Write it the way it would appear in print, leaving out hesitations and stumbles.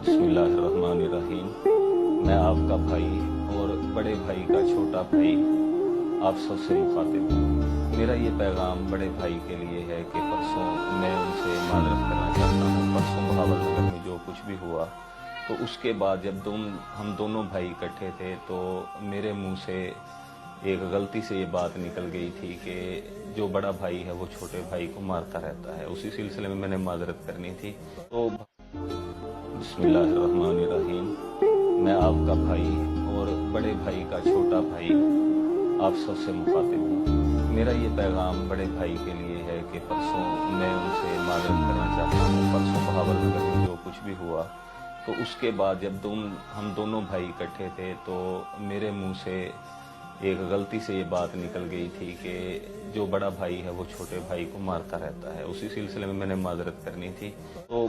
बिस्मिल्लाहिर्रहमानिर्रहीम। मैं आपका भाई और बड़े भाई का छोटा भाई आप सबसे मुखातिब हूँ। मेरा ये पैगाम बड़े भाई के लिए है कि परसों मैं उनसे माजरत करना चाहता हूँ। परसों बहावल नगर में जो कुछ भी हुआ तो उसके बाद जब हम दोनों भाई इकट्ठे थे तो मेरे मुंह से एक गलती से ये बात निकल गई थी कि जो बड़ा भाई है वो छोटे भाई को मारता रहता है। उसी सिलसिले में मैंने माजरत करनी थी। तो बिस्मिल्लाहिर्रहमानिर्रहीम। मैं आपका भाई और बड़े भाई का छोटा भाई आप सबसे मुखातिब हूँ। मेरा ये पैगाम बड़े भाई के लिए है कि परसों मैं उनसे माजरत करना चाहता हूँ। परसों बहावल नगर में जो कुछ भी हुआ तो उसके बाद जब हम दोनों भाई इकट्ठे थे तो मेरे मुंह से एक गलती से ये बात निकल गई थी कि जो बड़ा भाई है वो छोटे भाई को मारता रहता है। उसी सिलसिले में मैंने माजरत करनी थी। तो